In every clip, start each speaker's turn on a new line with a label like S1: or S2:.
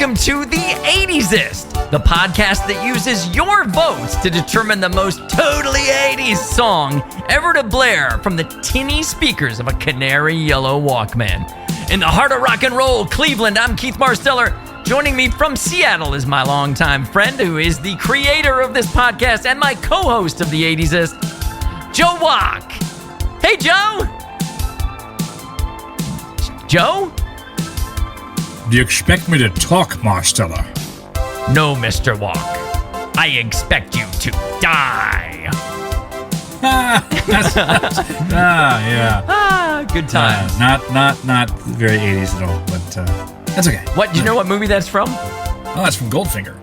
S1: Welcome to the 80sist, the podcast that uses your votes to determine the most totally 80s song ever to blare from the tinny speakers of a canary yellow Walkman. In the heart of rock and roll, Cleveland, I'm Keith Marsteller. Joining me from Seattle is my longtime friend who is the creator of this podcast and my co-host of the 80sist, Joe Walk. Hey, Joe. Joe?
S2: Do you expect me to talk, Marsteller?
S1: No, Mr. Walk. I expect you to die.
S2: Yeah.
S1: Good times.
S2: Not very 80s at all, but that's okay.
S1: Do you know what movie that's from?
S2: Oh, that's from Goldfinger.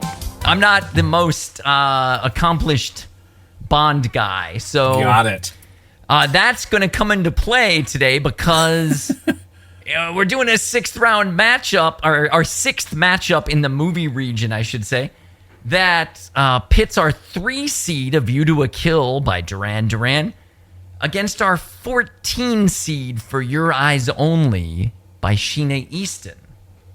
S1: I'm not the most accomplished Bond guy, so
S2: Got it.
S1: That's going to come into play today because we're doing a sixth round matchup, or our sixth matchup in the movie region, I should say, that pits our 3 seed, A View to a Kill by Duran Duran, against our 14 seed, For Your Eyes Only by Sheena Easton.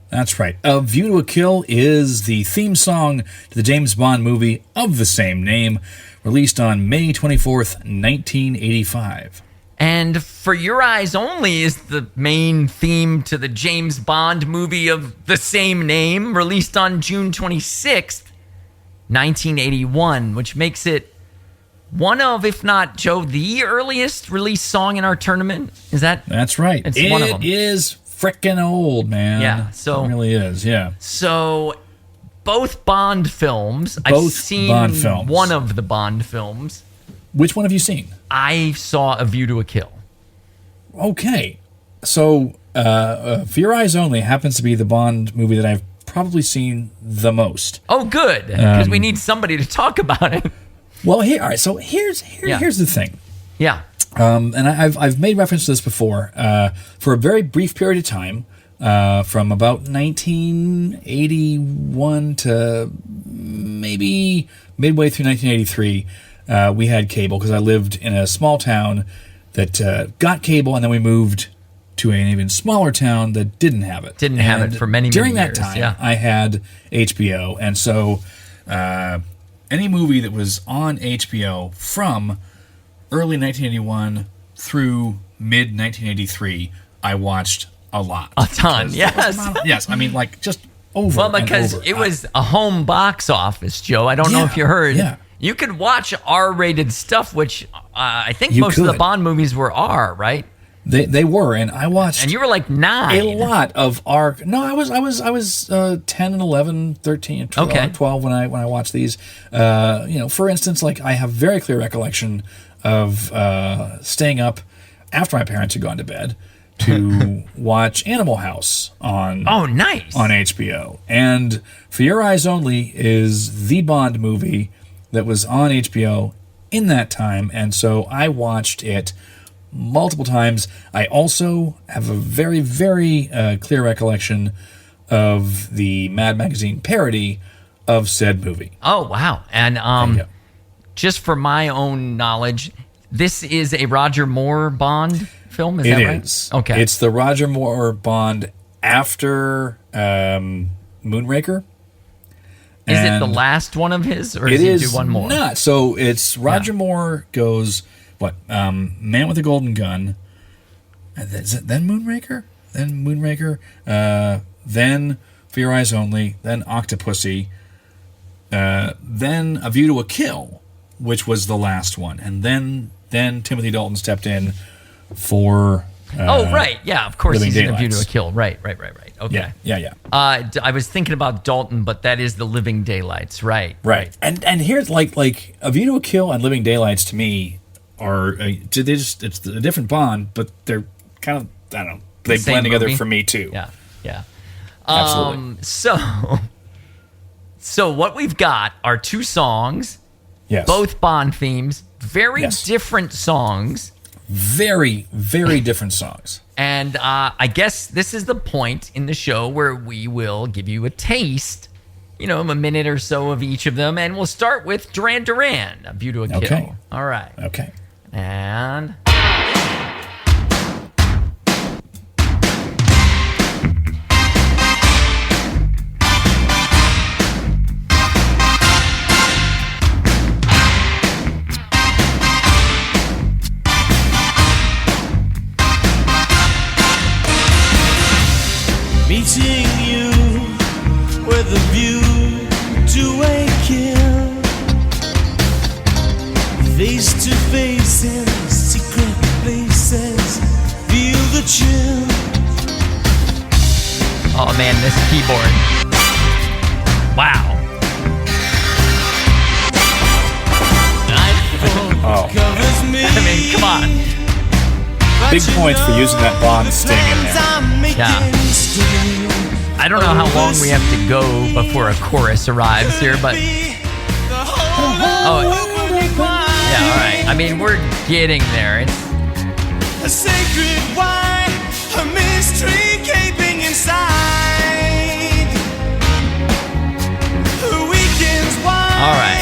S2: That's right. A View to a Kill is the theme song to the James Bond movie of the same name, released on May 24th, 1985.
S1: And For Your Eyes Only is the main theme to the James Bond movie of the same name, released on June 26th, 1981, which makes it one of, if not, Joe, the earliest released song in our tournament.
S2: That's right.
S1: It's one of them.
S2: It is frickin' old, man.
S1: Yeah, so
S2: it really is, yeah.
S1: So both Bond films. I've seen
S2: Bond films.
S1: one of the Bond films.
S2: Which one have you seen?
S1: I saw A View to a Kill.
S2: Okay. So, For Your Eyes Only happens to be the Bond movie that I've probably seen the most.
S1: Oh, good, because we need somebody to talk about it.
S2: Well, all right. So here's the thing.
S1: Yeah.
S2: And I've made reference to this before. For a very brief period of time, from about 1981 to maybe midway through 1983, we had cable because I lived in a small town that got cable, and then we moved to an even smaller town that didn't have it.
S1: Didn't have it for many years.
S2: During that time, I had HBO, and so any movie that was on HBO from early 1981 through mid 1983, I watched a lot.
S1: A ton, yes.
S2: Yes, I mean, like, just over.
S1: Well, because
S2: and over.
S1: it was a home box office, Joe. I don't know if you heard.
S2: Yeah.
S1: You could watch R-rated stuff, which I think
S2: You
S1: most of the
S2: could.
S1: Bond movies were R, right?
S2: They were, and I watched.
S1: And you were like 9.
S2: A lot of R. No, I was 10 and 11, 13, 12,
S1: Okay.
S2: 12 when I watched these. For instance, like, I have very clear recollection of staying up after my parents had gone to bed to watch Animal House on
S1: nice.
S2: on HBO. And For Your Eyes Only is the Bond movie that was on HBO in that time, and so I watched it multiple times. I also have a very, very clear recollection of the Mad Magazine parody of said movie.
S1: Oh, wow. And just for my own knowledge, this is a Roger Moore Bond film, is that right?
S2: It is.
S1: Okay.
S2: It's the Roger Moore Bond after Moonraker.
S1: Is it the last one of his, or
S2: It
S1: does he
S2: is
S1: do one more?
S2: not. So it's Roger Moore goes, Man with the Golden Gun. Is it then Moonraker? Then Moonraker. Then For Your Eyes Only. Then Octopussy. Then A View to a Kill, which was the last one. And then Timothy Dalton stepped in for...
S1: right. Yeah, of course
S2: Living
S1: he's in A View to a
S2: Daylights.
S1: Kill. Right. Okay.
S2: Yeah.
S1: I was thinking about Dalton, but that is the Living Daylights. Right.
S2: And here's like A View to a Kill and Living Daylights to me are it's a different Bond, but they're kind of, I don't know, they
S1: Same
S2: blend together
S1: movie?
S2: for me too.
S1: Yeah.
S2: Absolutely.
S1: So what we've got are 2 songs,
S2: Yes.
S1: both Bond themes, very
S2: Yes.
S1: different songs.
S2: Very, very different songs.
S1: And I guess this is the point in the show where we will give you a taste, a minute or so of each of them. And we'll start with Duran Duran, A View to a Kill.
S2: Okay.
S1: All right.
S2: Okay.
S1: And...
S3: meeting you with a view to a kill. Face to face in secret places, feel the chill.
S1: Oh man, this keyboard. Wow.
S2: Oh.
S3: Covers me.
S1: I mean, come on.
S2: Big points for using that Bond sting in there.
S1: Yeah. I don't know how long we have to go before a chorus arrives here, but oh, yeah, all right. I mean, we're getting there. It's
S3: a sacred wine, a mystery gaping inside. The weekend's wine.
S1: all right.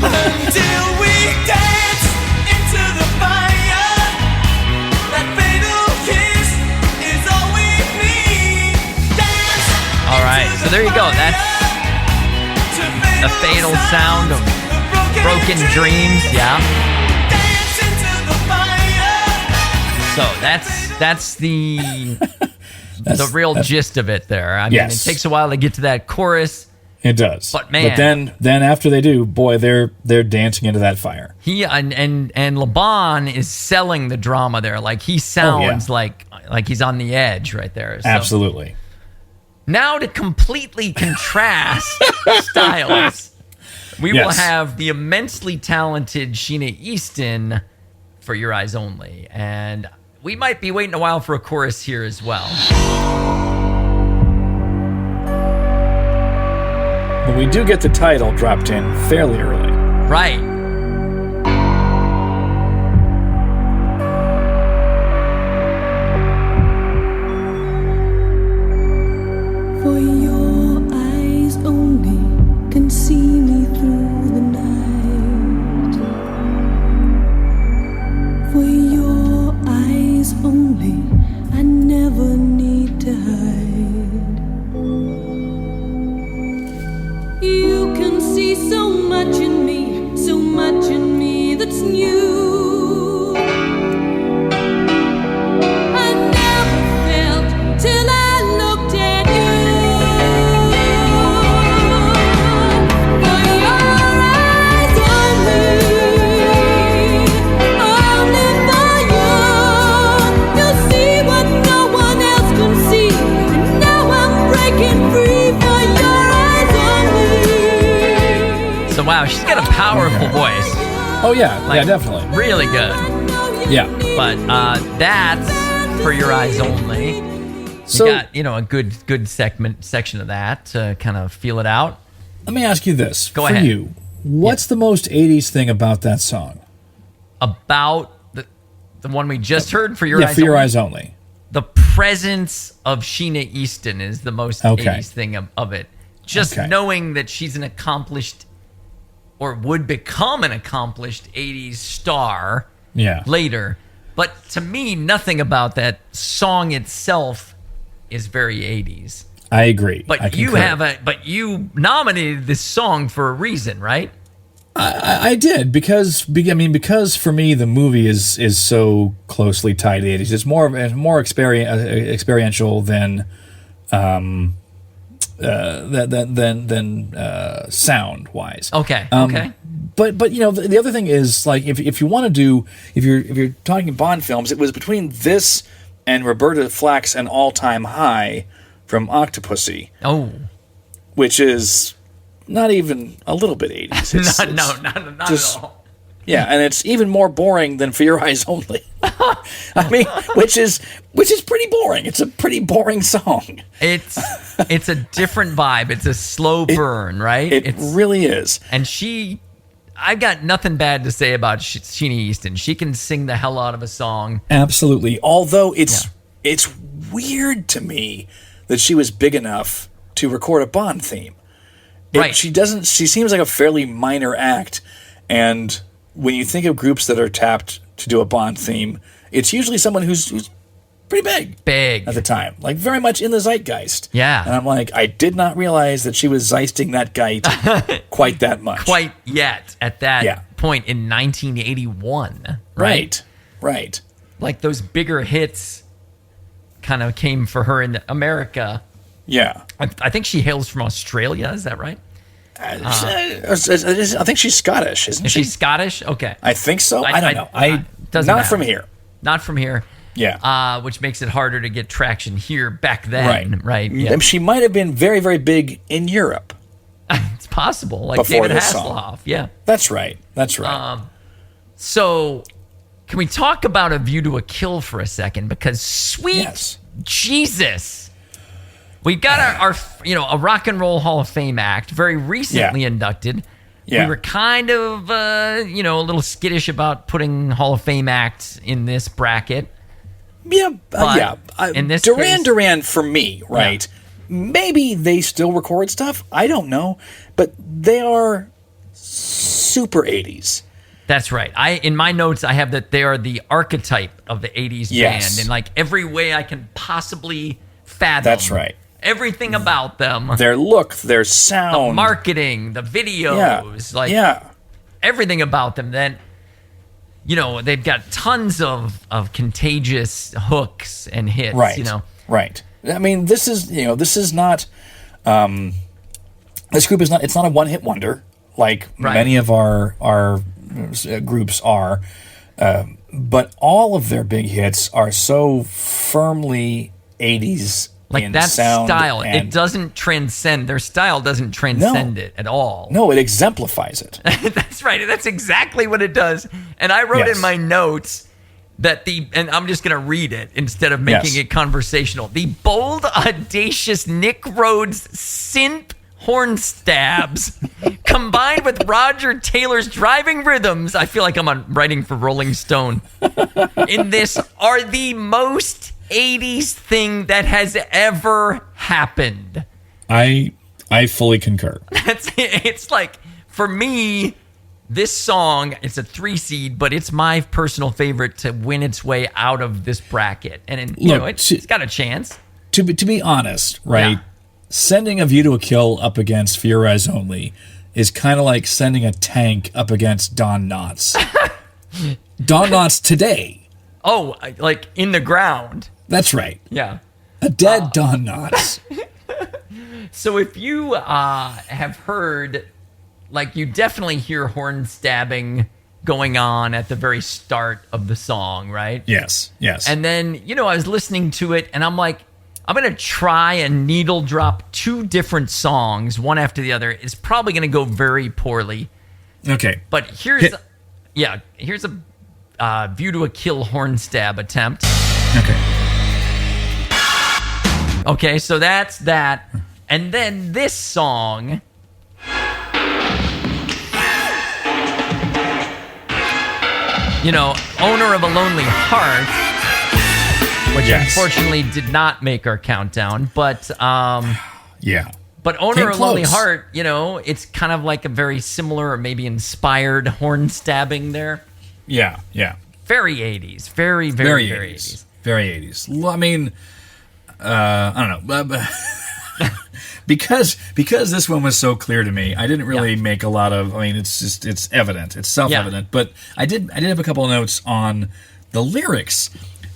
S3: Until we dance into the fire. That fatal kiss is all we need. Dance.
S1: All right, so there you go. That's the fatal sound of broken dreams. Yeah.
S3: Dance into the fire.
S1: So that's the real gist of it there. I mean,
S2: Yes.
S1: it takes a while to get to that chorus.
S2: It does.
S1: But, man.
S2: then after they do, boy, they're dancing into that fire.
S1: He and Laban is selling the drama there. Like he sounds like he's on the edge right there. So
S2: Absolutely.
S1: now to completely contrast styles, we will
S2: Yes.
S1: have the immensely talented Sheena Easton for Your Eyes Only, and we might be waiting a while for a chorus here as well.
S2: But we do get the title dropped in fairly early.
S1: Right.
S4: For your eyes only can see me through the night. For your eyes only, I never need to hide. You can see so much in me that's new. I never felt till I looked at you. For your eyes only for you. You'll see what no one else can see. And now I'm breaking free for your eyes only.
S1: So wow, she's got a powerful voice.
S2: Oh yeah,
S1: Like,
S2: yeah, definitely.
S1: Really good.
S2: Yeah.
S1: But that's for Your Eyes Only.
S2: So
S1: You got, a good section of that to kind of feel it out.
S2: let me ask you this.
S1: Go
S2: for
S1: ahead.
S2: you, what's the most 80s thing about that song?
S1: About the one we just heard, For Your
S2: Yeah,
S1: Eyes
S2: for your
S1: Only.
S2: eyes only.
S1: The presence of Sheena Easton is the most
S2: Okay.
S1: 80s thing of it. Just
S2: Okay.
S1: knowing that she's an accomplished or would become an accomplished 80s star
S2: Yeah.
S1: later. But to me, nothing about that song itself is very 80s.
S2: I agree. I
S1: But you
S2: concur.
S1: you nominated this song for a reason, right?
S2: I did because for me the movie is so closely tied to the 80s. It's more experiential than sound wise.
S1: Okay.
S2: Um,
S1: Okay.
S2: But the other thing is, like, if you want to do, if you're talking Bond films, it was between this and Roberta Flack's An All-Time High from Octopussy,
S1: Oh.
S2: which is not even a little bit 80s. It's,
S1: Not
S2: just-
S1: at all.
S2: yeah, and it's even more boring than For Your Eyes Only. I mean, which is pretty boring. It's a pretty boring song.
S1: It's a different vibe. It's a slow burn, right?
S2: It really is.
S1: And I've got nothing bad to say about Sheena Easton. She can sing the hell out of a song.
S2: Absolutely. Although it's weird to me that she was big enough to record a Bond theme.
S1: Right.
S2: She seems like a fairly minor act, and when you think of groups that are tapped to do a Bond theme, it's usually someone who's pretty big at the time, like very much in the zeitgeist.
S1: Yeah.
S2: And I'm like, I did not realize that she was zeisting that geit quite that much.
S1: Quite yet at that
S2: Yeah.
S1: point in 1981.
S2: Right.
S1: Like those bigger hits kind of came for her in America.
S2: Yeah.
S1: I think she hails from Australia. Is that right?
S2: I think she's Scottish, isn't
S1: Is
S2: she?
S1: she Scottish? Okay.
S2: I think so. I don't know.
S1: Doesn't
S2: not
S1: matter.
S2: from here.
S1: Not from here.
S2: Yeah.
S1: Which makes it harder to get traction here back then. Right. Yeah.
S2: And she might have been very, very big in Europe.
S1: It's possible. Like
S2: Before
S1: David
S2: this song.
S1: Hasselhoff. Yeah.
S2: That's right. That's right.
S1: So, can we talk about A View to a Kill for a second? Because sweet
S2: Yes.
S1: Jesus, we got our a Rock and Roll Hall of Fame act, very recently inducted.
S2: Yeah.
S1: We were kind of a little skittish about putting Hall of Fame acts in this bracket.
S2: Yeah,
S1: But in this
S2: Duran
S1: case-
S2: Duran for me, right? Maybe they still record stuff. I don't know, but they are super 80s.
S1: That's right. In my notes I have that they are the archetype of the 80s
S2: Yes.
S1: band in like every way I can possibly fathom.
S2: That's right.
S1: Everything about them.
S2: Their look, their sound,
S1: The marketing, the videos, everything about them. Then, they've got tons of contagious hooks and hits.
S2: right? Right. I mean, this is not. This group is not. It's not a one-hit wonder like many of our groups are, but all of their big hits are so firmly 80s.
S1: Like
S2: in
S1: that
S2: sound
S1: style,
S2: and-
S1: it doesn't transcend. Their style doesn't transcend it at all.
S2: No, it exemplifies it.
S1: That's right. That's exactly what it does. And I wrote
S2: Yes.
S1: in my notes that and I'm just going to read it instead of making it conversational. The bold, audacious Nick Rhodes synth horn stabs combined with Roger Taylor's driving rhythms. I feel like I'm writing for Rolling Stone. In this are the most 80s thing that has ever happened.
S2: I fully concur.
S1: It's like, for me, this song, it's a 3 seed, but it's my personal favorite to win its way out of this bracket. And it's got a chance.
S2: To be honest, right?
S1: Yeah.
S2: Sending A View to a Kill up against For Your Eyes Only is kind of like sending a tank up against Don Knotts. Don Knotts today.
S1: Oh, like in the ground.
S2: That's right.
S1: Yeah.
S2: A dead Don Knotts.
S1: So if you have heard, like, you definitely hear horn stabbing going on at the very start of the song, right?
S2: Yes.
S1: And then, I was listening to it and I'm like, I'm going to try and needle drop 2 different songs, one after the other. It's probably going to go very poorly.
S2: Okay.
S1: But here's a View to a Kill horn stab attempt.
S2: Okay.
S1: Okay, so that's that. And then this song. Owner of a Lonely Heart, which unfortunately did not make our countdown, but
S2: Yeah.
S1: But Owner
S2: Came
S1: of a Lonely
S2: close.
S1: Heart, it's kind of like a very similar or maybe inspired horn stabbing there.
S2: Yeah.
S1: Very 80s. Very, very, very 80s.
S2: Very 80s. Well, I mean, I don't know. But because this one was so clear to me, I didn't really make a lot of. I mean, it's evident. It's self-evident. But I did have a couple of notes on the lyrics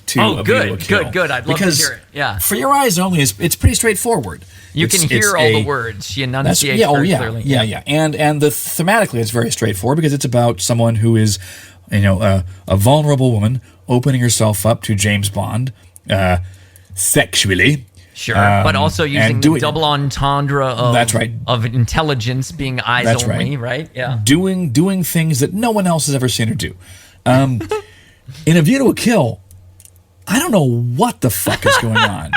S2: to
S1: Oh,
S2: A View to a
S1: good,
S2: Kill.
S1: good. I'd love to
S2: Because
S1: hear it. Yeah.
S2: For Your Eyes Only it's pretty straightforward.
S1: You
S2: It's-
S1: can hear
S2: it's
S1: all
S2: a-
S1: the words. She enunciates very clearly.
S2: Yeah. And thematically, it's very straightforward because it's about someone who is, a vulnerable woman opening herself up to James Bond, sexually.
S1: Sure, but also using
S2: and
S1: the double entendre of,
S2: That's right.
S1: of intelligence being eyes
S2: That's
S1: only,
S2: right.
S1: Yeah.
S2: Doing things that no one else has ever seen her do. In A View to a Kill, I don't know what the fuck is going on.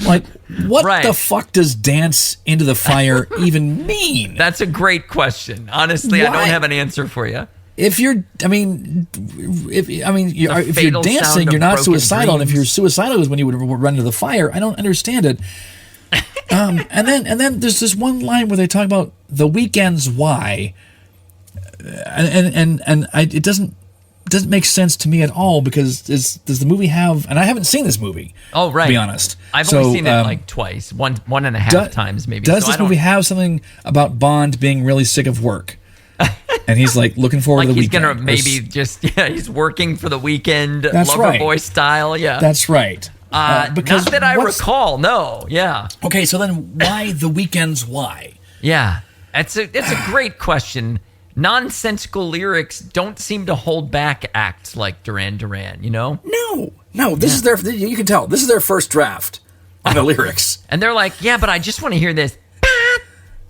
S2: Like, what
S1: Right.
S2: the fuck does dance into the fire even mean?
S1: That's a great question. Honestly, I
S2: Why?
S1: don't have an answer for you.
S2: If you're, if you're
S1: fatal
S2: dancing,
S1: sound
S2: you're
S1: of
S2: not
S1: broken
S2: suicidal. And if
S1: dreams.
S2: you're suicidal, is when you would run into the fire. I don't understand it. And then there's this one line where they talk about the weekends. Why? It doesn't make sense to me at all because does the movie have? And I haven't seen this movie.
S1: Oh, right.
S2: To be honest,
S1: I've
S2: So,
S1: only seen it like twice, one and a half times maybe.
S2: Does
S1: so
S2: this
S1: I don't-
S2: movie have something about Bond being really sick of work? And he's like looking forward
S1: like
S2: to the
S1: he's
S2: weekend.
S1: gonna maybe just he's working for the weekend,
S2: That's
S1: lover
S2: right.
S1: boy style, yeah.
S2: That's right. Because
S1: not that I recall. No. Yeah.
S2: Okay, so then why The Weeknd's Why?
S1: Yeah. It's a great question. Nonsensical lyrics don't seem to hold back acts like Duran Duran, you know?
S2: No. This is their. You can tell this is their first draft on the lyrics,
S1: and they're like, yeah, but I just want to hear this.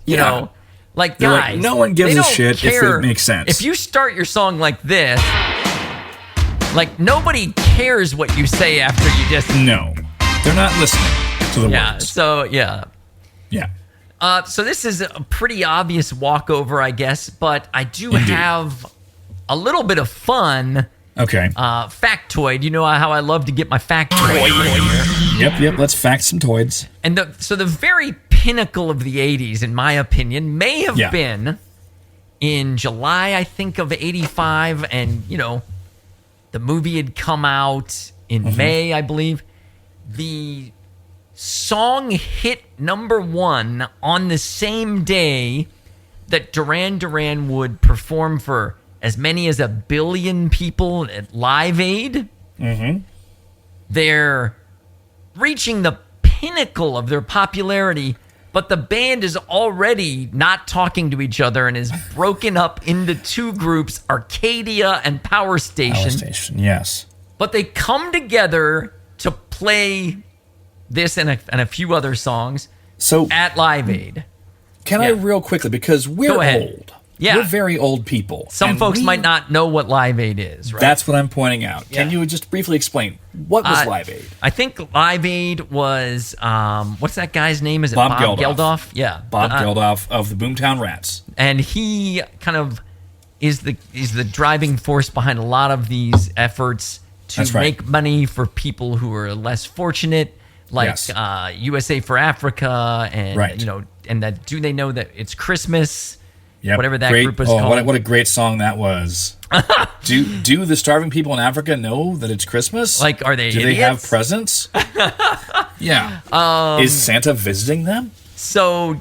S1: You know, like
S2: They're
S1: guys,
S2: like, no one gives
S1: they
S2: a
S1: don't
S2: shit if
S1: care.
S2: it makes sense.
S1: If you start your song like this, like nobody cares what you say after you just.
S2: No, they're not listening to the words.
S1: So yeah. So this is a pretty obvious walkover, I guess, but I do have a little bit of fun.
S2: Okay.
S1: Factoid. You know how I love to get my factoid.
S2: Yep. Let's fact some toids.
S1: And the very pinnacle of the 80s, in my opinion, may have been in July, I think, of 85. And, you know, the movie had come out in May, I believe. The song hit number 1 on the same day that Duran Duran would perform for as many as 1 billion people at Live Aid. They're reaching the pinnacle of their popularity, but the band is already not talking to each other and is broken up into 2 groups, Arcadia and Power Station.
S2: Yes.
S1: But they come together to play this and a few other songs at Live Aid.
S2: Can I real quickly, because we're old.
S1: Yeah.
S2: We're very old people.
S1: Some folks might not know what Live Aid is, right?
S2: That's what I'm pointing out. Can you just briefly explain what was Live Aid?
S1: I think Live Aid was, what's that guy's name? Is it
S2: Bob
S1: Geldof? Yeah.
S2: Bob Geldof of the Boomtown Rats.
S1: And he kind of is the driving force behind a lot of these efforts to make money for people who are less fortunate, like USA for Africa, and you know, and that do they know that it's Christmas? Whatever that group was called.
S2: What a great song that was. Do the starving people in Africa know that it's Christmas?
S1: Like, are they?
S2: Do
S1: idiots?
S2: they have presents? Yeah. Is Santa visiting them?
S1: So,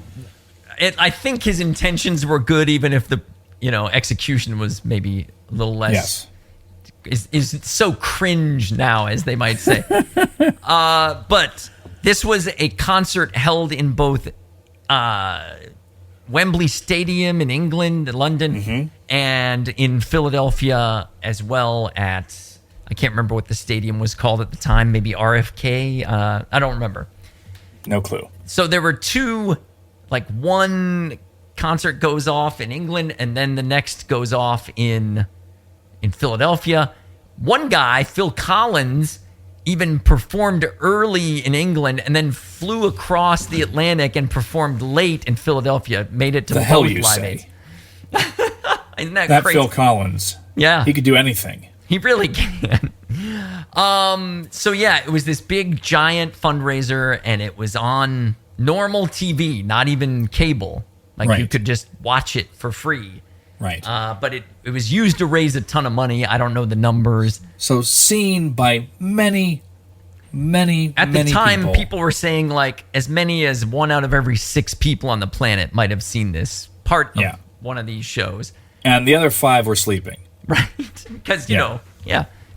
S1: I think his intentions were good, even if the execution was maybe a little less. Yes. Is so cringe now, as they might say. But this was a concert held in both Wembley Stadium in England, London, and in Philadelphia as well at, I can't remember what the stadium was called at the time, maybe RFK. I don't remember.
S2: No clue.
S1: So there were 2, like one concert goes off in England and then the next goes off in Philadelphia. One guy, Phil Collins, even performed early in England and then flew across the Atlantic and performed late in Philadelphia. Made it to both Live Aids. Isn't that crazy?
S2: Phil Collins.
S1: Yeah.
S2: He could do anything.
S1: He really can. So yeah, it was this big giant fundraiser and it was on normal TV, not even cable. Like you could just watch it for free.
S2: Right.
S1: But it was used to raise a ton of money. I don't know the numbers.
S2: So seen by many
S1: At the time, people were saying like as many as 1 out of every 6 people on the planet might have seen this part of one of these shows.
S2: And the other 5 were sleeping.
S1: Right. Because, you know,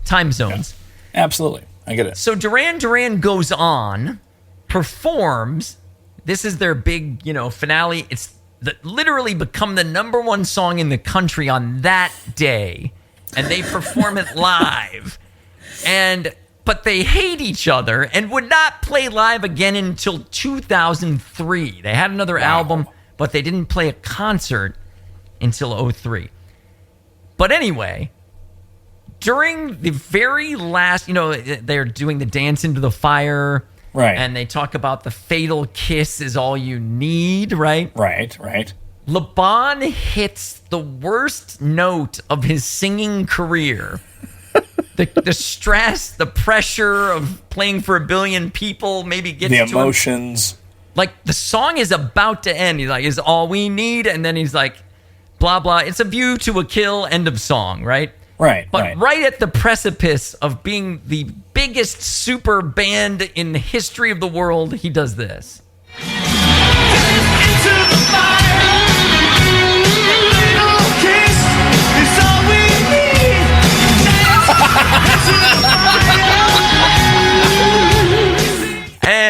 S1: time zones.
S2: Yeah. Absolutely. I get it.
S1: So Duran Duran goes on, performs. This is their big, finale. It's literally become the number 1 song in the country on that day, and they perform it live. But they hate each other and would not play live again until 2003. They had another album, but they didn't play a concert until 2003. But anyway, during the very last, they're doing the dance into the fire.
S2: Right.
S1: And they talk about the fatal kiss is all you need, right?
S2: Right.
S1: LeBon hits the worst note of his singing career. The stress, the pressure of playing for 1 billion people maybe gets to him.
S2: The emotions.
S1: Like, the song is about to end. He's like, is all we need? And then he's like, blah, blah. It's a view to a kill, end of song, right?
S2: Right.
S1: But right at the precipice of being the biggest super band in the history of the world, he does this.
S3: Into the fire, little kiss is all we need. Into the fire.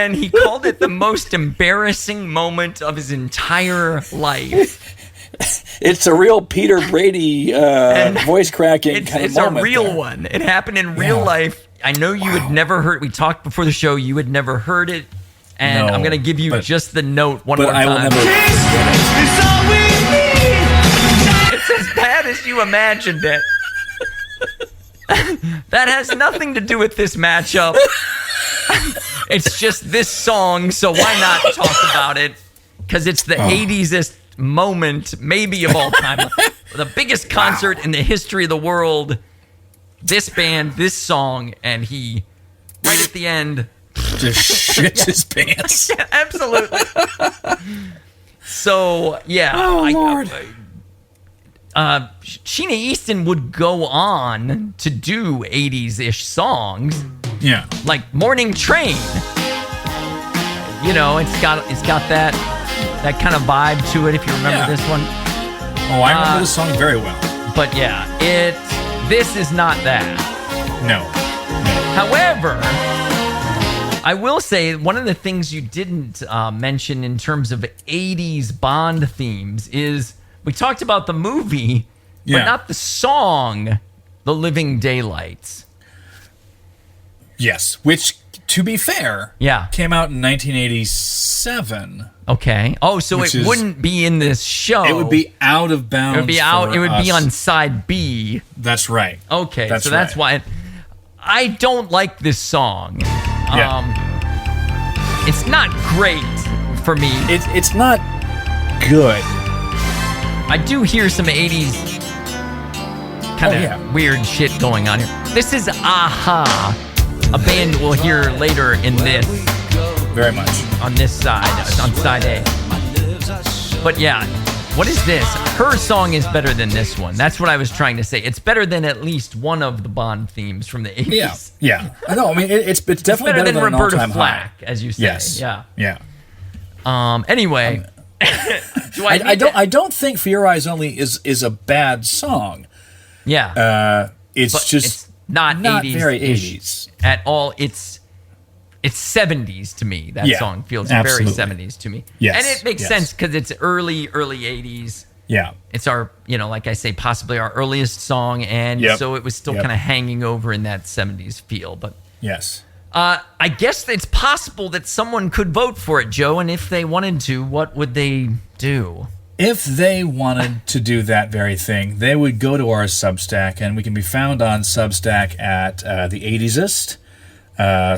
S1: and he called it the most embarrassing moment of his entire life.
S2: It's a real Peter Brady voice cracking kind of moment.
S1: It's a real
S2: there.
S1: one. It happened in real life. I know you had never heard. We talked before the show. You had never heard it, and
S2: No,
S1: I'm going to give you just the note one
S2: But
S1: more
S2: I will
S1: time.
S2: never.
S3: It's all we need.
S1: It's as bad as you imagined it. That has nothing to do with this matchup. It's just this song, so why not talk about it? Because it's the 80s-est moment, maybe of all time. The biggest concert in the history of the world. This band, this song, and he, right at the end...
S2: Just shits his pants.
S1: Yeah, absolutely. So, yeah.
S2: Oh, Lord.
S1: Sheena Easton would go on to do 80s-ish songs,
S2: Yeah.
S1: like Morning Train. You know, it's got that kind of vibe to it, if you remember this one.
S2: Oh, I remember this song very well.
S1: But yeah, this is not that.
S2: No.
S1: However, I will say one of the things you didn't mention in terms of 80s Bond themes is we talked about the movie, but not the song, The Living Daylights.
S2: Yes, which, to be fair, came out in 1987.
S1: Okay. Oh, so it wouldn't be in this show.
S2: It would be out of bounds.
S1: It would be out. It would be on side B.
S2: That's right.
S1: Okay,
S2: that's
S1: that's why I don't like this song. It's not great for me.
S2: It's not good.
S1: I do hear some 80s kind of weird shit going on here. This is Aha, a band we'll hear later in this.
S2: Very much.
S1: On this side, on side A. But yeah, what is this? Her song is better than this one. That's what I was trying to say. It's better than at least one of the Bond themes from the 80s.
S2: Yeah. I know. I mean, it's definitely better than
S1: Roberta
S2: an all-time
S1: Flack,
S2: high.
S1: as you say.
S2: Yes.
S1: Yeah. Anyway,
S2: I don't think For Your Eyes Only is a bad song.
S1: Yeah.
S2: It's
S1: not 80s
S2: very 80s
S1: at all. It's 70s to me. That song feels
S2: absolutely.
S1: very 70s to me.
S2: Yes.
S1: And it makes sense because it's early 80s.
S2: Yeah.
S1: It's our, like I say, possibly our earliest song. And so it was still kind of hanging over in that 70s feel. But
S2: yes.
S1: I guess it's possible that someone could vote for it, Joe. And if they wanted to, what would they do?
S2: If they wanted to do that very thing, they would go to our Substack, and we can be found on Substack at The 80sist.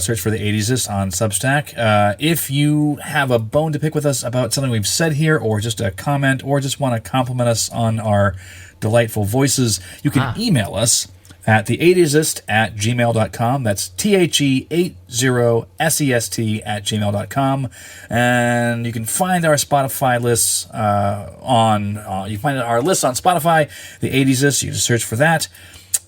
S2: Search for The 80sist on Substack. If you have a bone to pick with us about something we've said here, or just a comment, or just want to compliment us on our delightful voices, you can email us at the80sist@gmail.com. That's THE80SEST@gmail.com. And you can find our Spotify lists you find our lists on Spotify, The 80sist. You just search for that.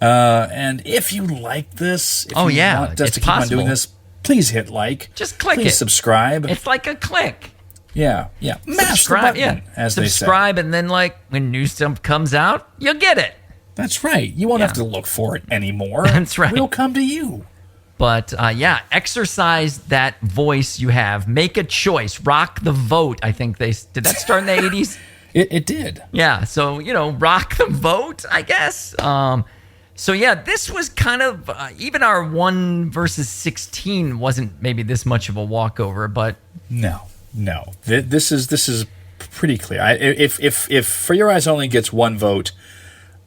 S2: And if you like this, if you want us to keep on doing this, please hit like.
S1: Just click
S2: please subscribe.
S1: It's like a click.
S2: Yeah. Mash the button, as they say.
S1: Subscribe, and then when new stuff comes out, you'll get it.
S2: That's right. You won't have to look for it anymore.
S1: That's right.
S2: We'll come to you.
S1: But exercise that voice you have. Make a choice. Rock the vote. I think did that start in the 80s?
S2: It did.
S1: Yeah. So rock the vote, I guess. So yeah, this was kind of even our 1 versus 16 wasn't maybe this much of a walkover, but
S2: no. This is pretty clear. If For Your Eyes Only gets 1 vote,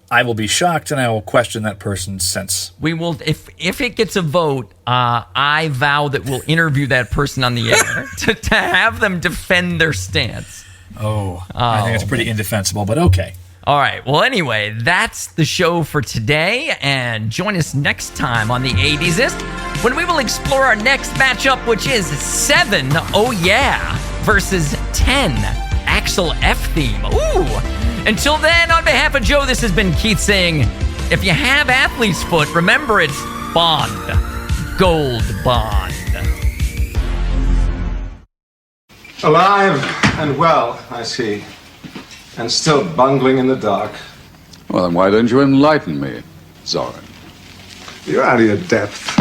S2: I will be shocked and I will question that person's sense.
S1: We will, if it gets a vote, I vow that we'll interview that person on the air to have them defend their stance.
S2: I think it's pretty indefensible, but okay.
S1: All right. Well, anyway, that's the show for today, and join us next time on the 80sist when we will explore our next matchup, which is 7, oh yeah, versus 10, Axel F theme. Ooh. Until then, on behalf of Joe, this has been Keith saying, if you have athlete's foot, remember it's Bond. Gold Bond.
S5: Alive and well, I see. And still bungling in the dark.
S6: Well, then why don't you enlighten me, Zoran?
S5: You're out of your depth.